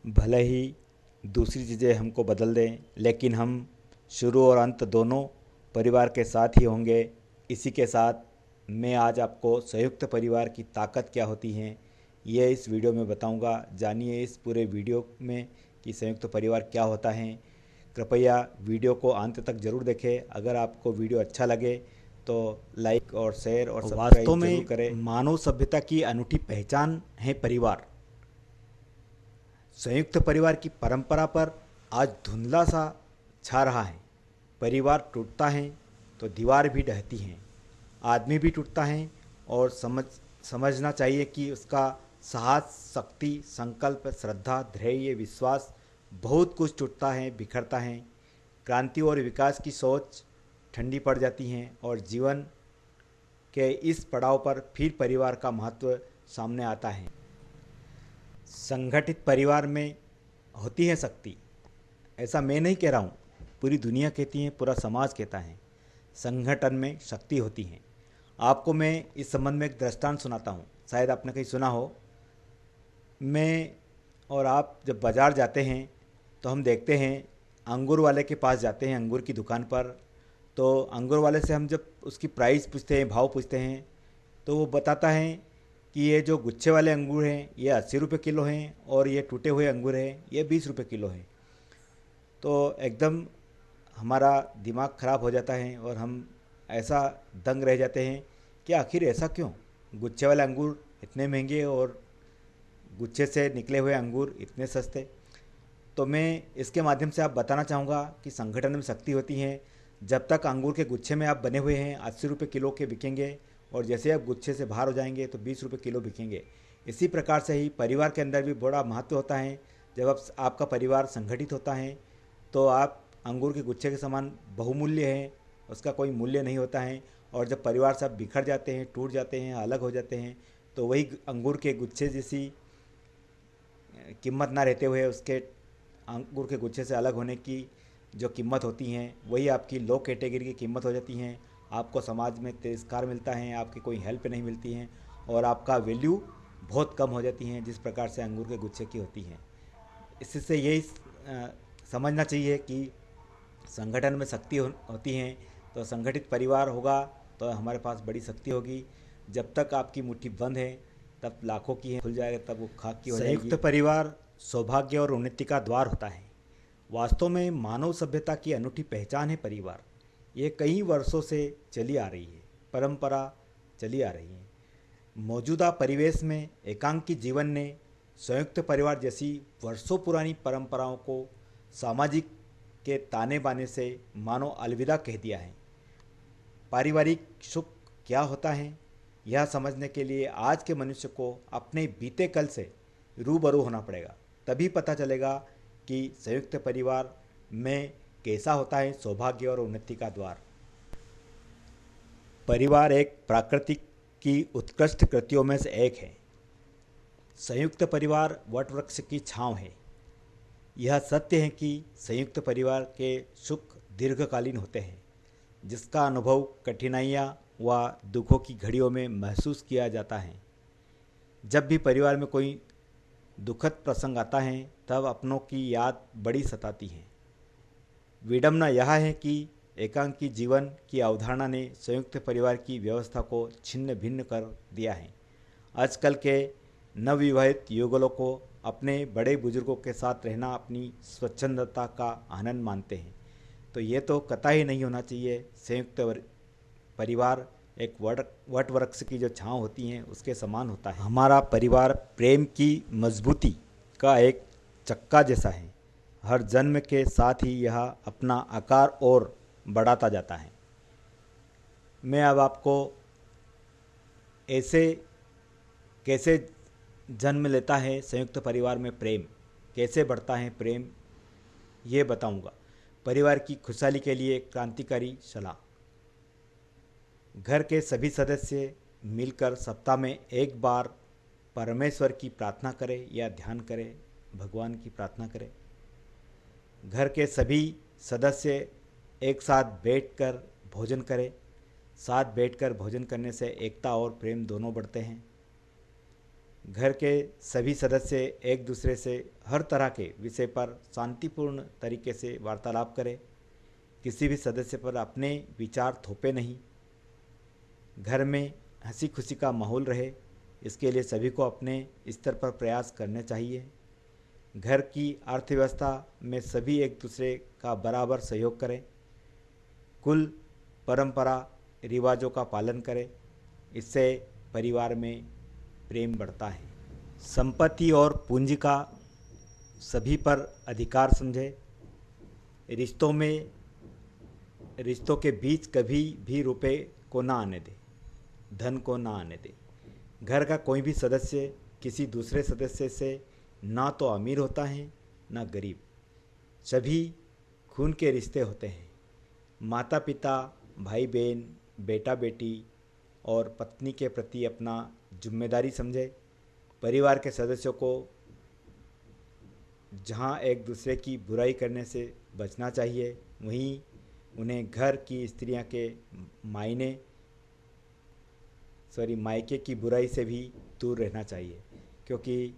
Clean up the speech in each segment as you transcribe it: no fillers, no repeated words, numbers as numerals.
भले ही दूसरी चीज़ें हमको बदल दें, लेकिन हम शुरू और अंत दोनों परिवार के साथ ही होंगे। इसी के साथ मैं आज आपको संयुक्त परिवार की ताकत क्या होती है ये इस वीडियो में बताऊंगा। जानिए इस पूरे वीडियो में कि संयुक्त परिवार क्या होता है। कृपया वीडियो को अंत तक ज़रूर देखें। अगर आपको वीडियो अच्छा लगे तो लाइक और शेयर और वास्तव सब्सक्राइब जरूर में करें। मानव सभ्यता की अनूठी पहचान है परिवार। संयुक्त परिवार की परंपरा पर आज धुंधला सा छा रहा है। परिवार टूटता है तो दीवार भी ढहती हैं, आदमी भी टूटता है और समझना चाहिए कि उसका साहस, शक्ति, संकल्प, श्रद्धा, धैर्य, विश्वास बहुत कुछ टूटता है, बिखरता है। क्रांति और विकास की सोच ठंडी पड़ जाती हैं और जीवन के इस पड़ाव पर फिर परिवार का महत्व सामने आता है। संगठित परिवार में होती है शक्ति। ऐसा मैं नहीं कह रहा हूँ, पूरी दुनिया कहती है, पूरा समाज कहता है संगठन में शक्ति होती है। आपको मैं इस संबंध में एक दृष्टांत सुनाता हूँ, शायद आपने कहीं सुना हो। मैं और आप जब बाज़ार जाते हैं तो हम देखते हैं अंगूर वाले के पास जाते हैं, अंगूर की दुकान पर। तो अंगूर वाले से हम जब उसकी प्राइस पूछते हैं, भाव पूछते हैं, तो वो बताता है कि ये जो गुच्छे वाले अंगूर हैं ये 80 रुपये किलो हैं और ये टूटे हुए अंगूर हैं ये 20 रुपये किलो हैं। तो एकदम हमारा दिमाग ख़राब हो जाता है और हम ऐसा दंग रह जाते हैं कि आखिर ऐसा क्यों, गुच्छे वाले अंगूर इतने महंगे और गुच्छे से निकले हुए अंगूर इतने सस्ते। तो मैं इसके माध्यम से आप बताना चाहूँगा कि संगठन में शक्ति होती है। जब तक अंगूर के गुच्छे में आप बने हुए हैं 80 रुपये किलो के बिकेंगे और जैसे आप गुच्छे से बाहर हो जाएंगे तो 20 रुपये किलो बिकेंगे। इसी प्रकार से ही परिवार के अंदर भी बड़ा महत्व होता है। जब आपका परिवार संगठित होता है तो आप अंगूर के गुच्छे के समान बहुमूल्य हैं, उसका कोई मूल्य नहीं होता है। और जब परिवार सब बिखर जाते हैं, टूट जाते हैं, अलग हो जाते हैं, तो वही अंगूर के गुच्छे जैसी कीमत ना रहते हुए उसके अंगूर के गुच्छे से अलग होने की जो कीमत होती हैं वही आपकी लो कैटेगरी की कीमत हो जाती हैं। आपको समाज में तिरस्कार मिलता है, आपकी कोई हेल्प नहीं मिलती है और आपका वैल्यू बहुत कम हो जाती है जिस प्रकार से अंगूर के गुच्छे की होती हैं। इससे यही समझना चाहिए कि संगठन में शक्ति होती है। तो संगठित परिवार होगा तो हमारे पास बड़ी शक्ति होगी। जब तक आपकी मुट्ठी बंद है तब लाखों की है, खुल जाएगा तब वो खाक की हो जाएगी। संयुक्त परिवार सौभाग्य और उन्नति का द्वार होता है। वास्तव में मानव सभ्यता की अनूठी पहचान है परिवार। ये कई वर्षों से चली आ रही है, परंपरा चली आ रही है। मौजूदा परिवेश में एकांकी जीवन ने संयुक्त परिवार जैसी वर्षों पुरानी परंपराओं को सामाजिक के ताने बाने से मानो अलविदा कह दिया है। पारिवारिक सुख क्या होता है यह समझने के लिए आज के मनुष्य को अपने बीते कल से रूबरू होना पड़ेगा। तभी पता चलेगा कि संयुक्त परिवार में कैसा होता है सौभाग्य और उन्नति का द्वार। परिवार एक प्राकृतिक की उत्कृष्ट कृतियों में से एक है। संयुक्त परिवार वटवृक्ष की छांव है। यह सत्य है कि संयुक्त परिवार के सुख दीर्घकालीन होते हैं, जिसका अनुभव कठिनाइयाँ व दुखों की घड़ियों में महसूस किया जाता है। जब भी परिवार में कोई दुखद प्रसंग आता है तब अपनों की याद बड़ी सताती है। विडंबना यह है कि एकांकी जीवन की अवधारणा ने संयुक्त परिवार की व्यवस्था को छिन्न भिन्न कर दिया है। आजकल के नवविवाहित युगलों को अपने बड़े बुजुर्गों के साथ रहना अपनी स्वच्छंदता का आनंद मानते हैं। तो ये तो कतई नहीं होना चाहिए। संयुक्त परिवार एक वट वृक्ष की जो छांव होती है उसके समान होता है। हमारा परिवार प्रेम की मजबूती का एक चक्का जैसा है। हर जन्म के साथ ही यह अपना आकार और बढ़ाता जाता है। मैं अब आपको ऐसे कैसे जन्म लेता है संयुक्त परिवार में प्रेम, कैसे बढ़ता है प्रेम, ये बताऊंगा। परिवार की खुशहाली के लिए क्रांतिकारी सलाह। घर के सभी सदस्य मिलकर सप्ताह में एक बार परमेश्वर की प्रार्थना करें या ध्यान करें, भगवान की प्रार्थना करें। घर के सभी सदस्य एक साथ बैठकर भोजन करें। साथ बैठकर भोजन करने से एकता और प्रेम दोनों बढ़ते हैं। घर के सभी सदस्य एक दूसरे से हर तरह के विषय पर शांतिपूर्ण तरीके से वार्तालाप करें। किसी भी सदस्य पर अपने विचार थोपे नहीं। घर में हंसी खुशी का माहौल रहे, इसके लिए सभी को अपने स्तर पर प्रयास करने चाहिए। घर की अर्थव्यवस्था में सभी एक दूसरे का बराबर सहयोग करें। कुल परंपरा रिवाजों का पालन करें, इससे परिवार में प्रेम बढ़ता है। संपत्ति और पूंजी का सभी पर अधिकार समझे। रिश्तों के बीच कभी भी रुपए को ना आने दे, धन को ना आने दे। घर का कोई भी सदस्य किसी दूसरे सदस्य से ना तो अमीर होता है ना गरीब, सभी खून के रिश्ते होते हैं। माता पिता, भाई बहन, बेटा बेटी और पत्नी के प्रति अपना जिम्मेदारी समझे। परिवार के सदस्यों को जहां एक दूसरे की बुराई करने से बचना चाहिए, वहीं उन्हें घर की स्त्रियां के मायके की बुराई से भी दूर रहना चाहिए, क्योंकि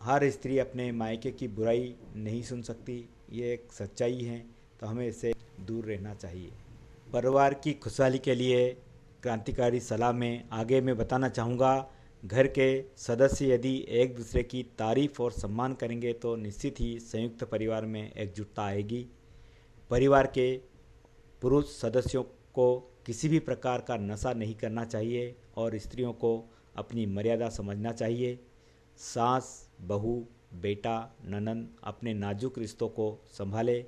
हर स्त्री अपने मायके की बुराई नहीं सुन सकती, ये एक सच्चाई है। तो हमें इससे दूर रहना चाहिए। परिवार की खुशहाली के लिए क्रांतिकारी सलाह में आगे मैं बताना चाहूँगा, घर के सदस्य यदि एक दूसरे की तारीफ और सम्मान करेंगे तो निश्चित ही संयुक्त परिवार में एकजुटता आएगी। परिवार के पुरुष सदस्यों को किसी भी प्रकार का नशा नहीं करना चाहिए और स्त्रियों को अपनी मर्यादा समझना चाहिए। सास, बहू, बेटा, ननद अपने नाजुक रिश्तों को संभाले,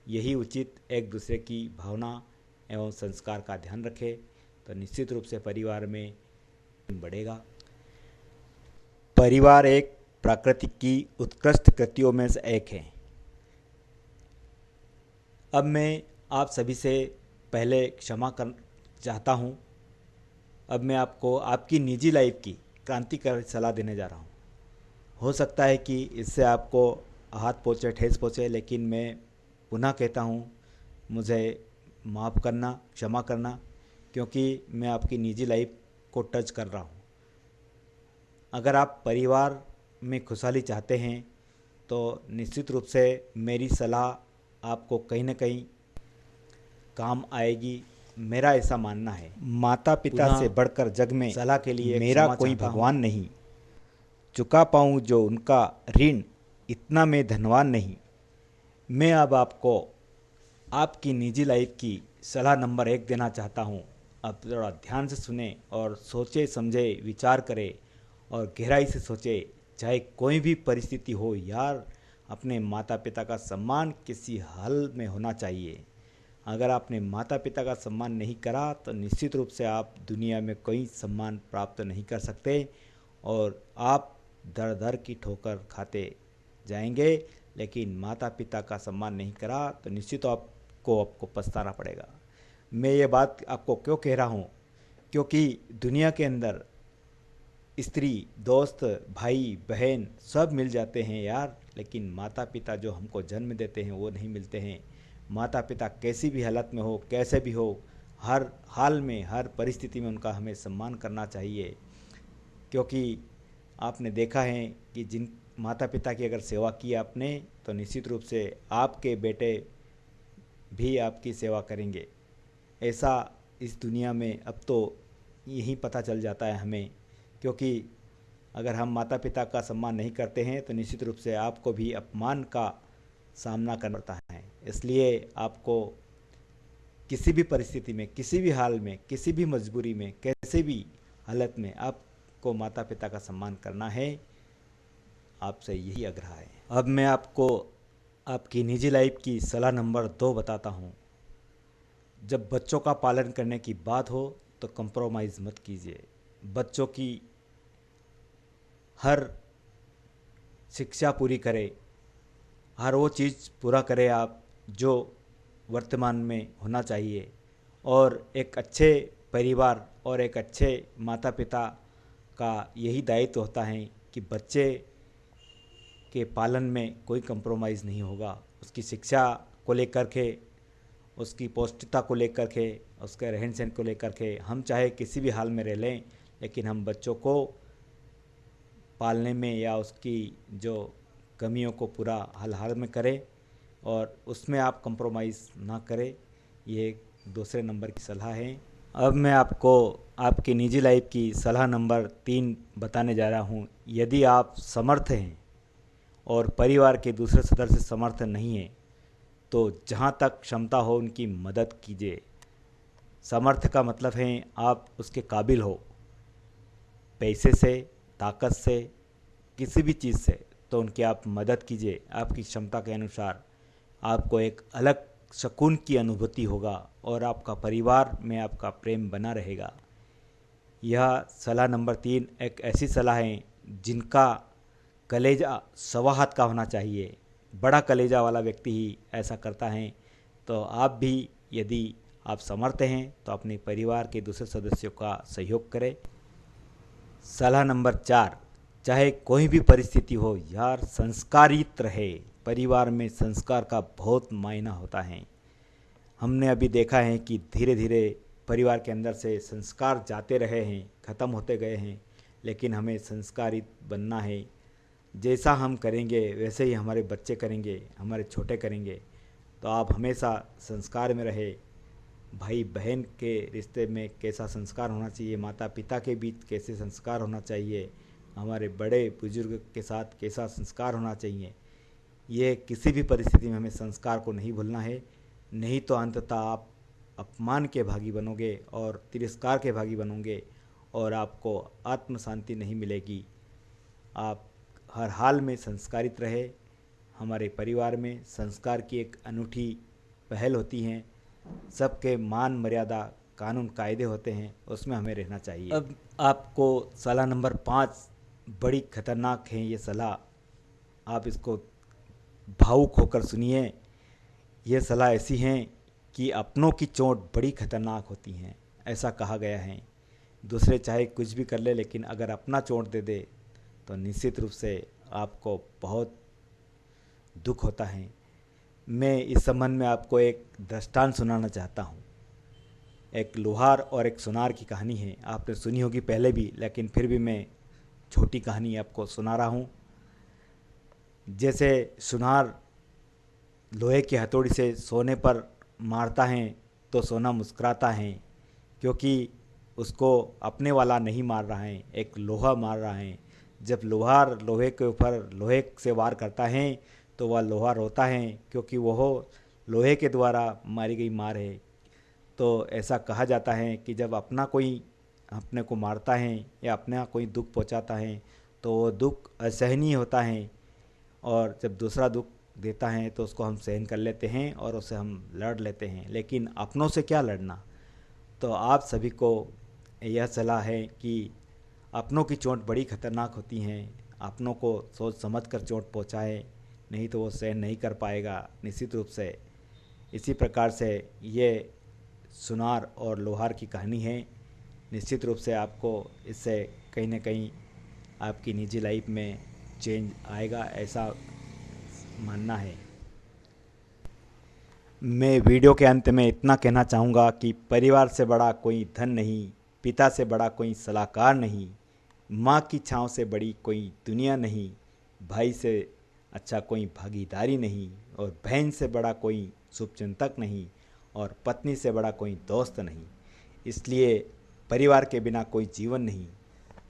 यही उचित एक दूसरे की भावना एवं संस्कार का ध्यान रखे तो निश्चित रूप से परिवार में बढ़ेगा। परिवार एक प्रकृति की उत्कृष्ट कृतियों में से एक है। अब मैं आप सभी से पहले क्षमा कर चाहता हूँ। अब मैं आपको आपकी निजी लाइफ की क्रांतिकारी सलाह देने जा रहा हूँ। हो सकता है कि इससे आपको हाथ पहुँचे, ठेस पहुँचे, लेकिन मैं पुनः कहता हूँ, मुझे माफ़ करना, क्षमा करना, क्योंकि मैं आपकी निजी लाइफ को टच कर रहा हूँ। अगर आप परिवार में खुशहाली चाहते हैं तो निश्चित रूप से मेरी सलाह आपको कहीं ना कहीं काम आएगी, मेरा ऐसा मानना है। माता पिता से बढ़कर जग में सलाह के लिए मेरा कोई भगवान नहीं, चुका पाऊँ जो उनका ऋण, इतना मैं धनवान नहीं। मैं अब आपको आपकी निजी लाइफ की सलाह नंबर 1 देना चाहता हूँ। अब ज़रा ध्यान से सुने और सोचे समझे विचार करें और गहराई से सोचे। चाहे कोई भी परिस्थिति हो यार, अपने माता पिता का सम्मान किसी हाल में होना चाहिए। अगर आपने माता पिता का सम्मान नहीं करा तो निश्चित रूप से आप दुनिया में कोई सम्मान प्राप्त नहीं कर सकते और आप दर दर की ठोकर खाते जाएंगे। लेकिन माता पिता का सम्मान नहीं करा तो निश्चित आपको पछताना पड़ेगा। मैं ये बात आपको क्यों कह रहा हूँ, क्योंकि दुनिया के अंदर स्त्री, दोस्त, भाई, बहन सब मिल जाते हैं यार, लेकिन माता पिता जो हमको जन्म देते हैं वो नहीं मिलते हैं। माता पिता कैसी भी हालत में हो, कैसे भी हो, हर हाल में, हर परिस्थिति में उनका हमें सम्मान करना चाहिए। क्योंकि आपने देखा है कि जिन माता पिता की अगर सेवा की आपने तो निश्चित रूप से आपके बेटे भी आपकी सेवा करेंगे। ऐसा इस दुनिया में अब तो यही पता चल जाता है हमें, क्योंकि अगर हम माता पिता का सम्मान नहीं करते हैं तो निश्चित रूप से आपको भी अपमान का सामना करना पड़ता है। इसलिए आपको किसी भी परिस्थिति में, किसी भी हाल में, किसी भी मजबूरी में, कैसे भी हालत में आपको माता पिता का सम्मान करना है। आपसे यही आग्रह है। अब मैं आपको आपकी निजी लाइफ की सलाह नंबर 2 बताता हूँ। जब बच्चों का पालन करने की बात हो तो कंप्रोमाइज़ मत कीजिए। बच्चों की हर शिक्षा पूरी करें, हर वो चीज़ पूरा करें आप जो वर्तमान में होना चाहिए। और एक अच्छे परिवार और एक अच्छे माता पिता का यही दायित्व होता है कि बच्चे के पालन में कोई कंप्रोमाइज़ नहीं होगा। उसकी शिक्षा को लेकर के, उसकी पौष्टिकता को लेकर के, उसके रहन सहन को लेकर के हम चाहे किसी भी हाल में रह लें, लेकिन हम बच्चों को पालने में या उसकी जो कमियों को पूरा हाल में करें और उसमें आप कंप्रोमाइज़ ना करें। ये दूसरे नंबर की सलाह है। अब मैं आपको आपकी निजी लाइफ की सलाह नंबर 3 बताने जा रहा हूँ। यदि आप समर्थ हैं और परिवार के दूसरे सदस्य समर्थ नहीं हैं तो जहाँ तक क्षमता हो उनकी मदद कीजिए। समर्थ का मतलब है आप उसके काबिल हो, पैसे से, ताकत से, किसी भी चीज़ से, तो उनकी आप मदद कीजिए। आपकी क्षमता के अनुसार आपको एक अलग सुकून की अनुभूति होगा और आपका परिवार में आपका प्रेम बना रहेगा। यह सलाह नंबर 3 एक ऐसी सलाह है जिनका कलेजा सवा हाथ का होना चाहिए। बड़ा कलेजा वाला व्यक्ति ही ऐसा करता है। तो आप भी यदि आप समर्थ हैं तो अपने परिवार के दूसरे सदस्यों का सहयोग करें। सलाह नंबर 4, चाहे कोई भी परिस्थिति हो यार, संस्कारित रहे। परिवार में संस्कार का बहुत मायना होता है। हमने अभी देखा है कि धीरे धीरे परिवार के अंदर से संस्कार जाते रहे हैं, ख़त्म होते गए हैं, लेकिन हमें संस्कारित बनना है। जैसा हम करेंगे वैसे ही हमारे बच्चे करेंगे, हमारे छोटे करेंगे। तो आप हमेशा संस्कार में रहे। भाई बहन के रिश्ते में कैसा संस्कार होना चाहिए, माता पिता के बीच कैसे संस्कार होना चाहिए, हमारे बड़े बुजुर्ग के साथ कैसा संस्कार होना चाहिए, ये किसी भी परिस्थिति में हमें संस्कार को नहीं भूलना है। नहीं तो अंततः आप अपमान के भागी बनोगे और तिरस्कार के भागी बनोगे और आपको आत्म शांति नहीं मिलेगी। आप हर हाल में संस्कारित रहे। हमारे परिवार में संस्कार की एक अनूठी पहल होती है। सबके मान मर्यादा कानून कायदे होते हैं, उसमें हमें रहना चाहिए। अब आपको सलाह नंबर 5 बड़ी खतरनाक है। ये सलाह आप इसको भावुक होकर सुनिए। ये सलाह ऐसी है कि अपनों की चोट बड़ी खतरनाक होती हैं, ऐसा कहा गया है। दूसरे चाहे कुछ भी कर ले, लेकिन अगर अपना चोट दे दे तो निश्चित रूप से आपको बहुत दुख होता है। मैं इस संबंध में आपको एक दृष्टांत सुनाना चाहता हूँ। एक लोहार और एक सुनार की कहानी है। आपने सुनी होगी पहले भी, लेकिन फिर भी मैं छोटी कहानी आपको सुना रहा हूँ। जैसे सुनार लोहे की हथौड़ी से सोने पर मारता है तो सोना मुस्कुराता है, क्योंकि उसको अपने वाला नहीं मार रहा है, एक लोहा मार रहा है। जब लोहार लोहे के ऊपर लोहे से वार करता है तो वह लोहा रोता है, क्योंकि वह लोहे के द्वारा मारी गई मार है। तो ऐसा कहा जाता है कि जब अपना कोई अपने को मारता है या अपना कोई दुख पहुंचाता है तो वो दुख असहनीय होता है, और जब दूसरा दुख देता है तो उसको हम सहन कर लेते हैं और उससे हम लड़ लेते हैं। लेकिन अपनों से क्या लड़ना। तो आप सभी को यह सलाह है कि अपनों की चोट बड़ी खतरनाक होती हैं। अपनों को सोच समझ कर चोट पहुँचाए, नहीं तो वो सहन नहीं कर पाएगा निश्चित रूप से। इसी प्रकार से ये सुनार और लोहार की कहानी है। निश्चित रूप से आपको इससे कहीं ना कहीं आपकी निजी लाइफ में चेंज आएगा, ऐसा मानना है। मैं वीडियो के अंत में इतना कहना चाहूँगा कि परिवार से बड़ा कोई धन नहीं, पिता से बड़ा कोई सलाहकार नहीं, माँ की छाँव से बड़ी कोई दुनिया नहीं, भाई से अच्छा कोई भागीदारी नहीं, और बहन से बड़ा कोई शुभचिंतक नहीं, और पत्नी से बड़ा कोई दोस्त नहीं। इसलिए परिवार के बिना कोई जीवन नहीं।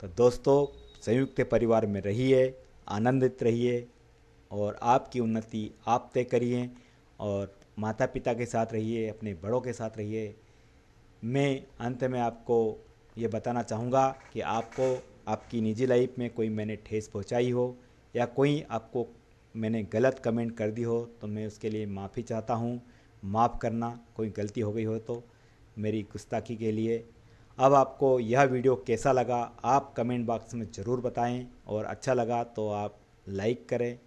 तो दोस्तों, संयुक्त परिवार में रहिए, आनंदित रहिए और आपकी उन्नति आप तय करिए, और माता पिता के साथ रहिए, अपने बड़ों के साथ रहिए। मैं अंत में आपको ये बताना चाहूँगा कि आपको आपकी निजी लाइफ में कोई मैंने ठेस पहुँचाई हो या कोई आपको मैंने गलत कमेंट कर दी हो तो मैं उसके लिए माफ़ी चाहता हूँ। माफ़ करना, कोई गलती हो गई हो तो मेरी गुस्ताखी के लिए। अब आपको यह वीडियो कैसा लगा आप कमेंट बॉक्स में ज़रूर बताएं, और अच्छा लगा तो आप लाइक करें,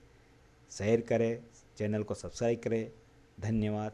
शेयर करें, चैनल को सब्सक्राइब करें। धन्यवाद।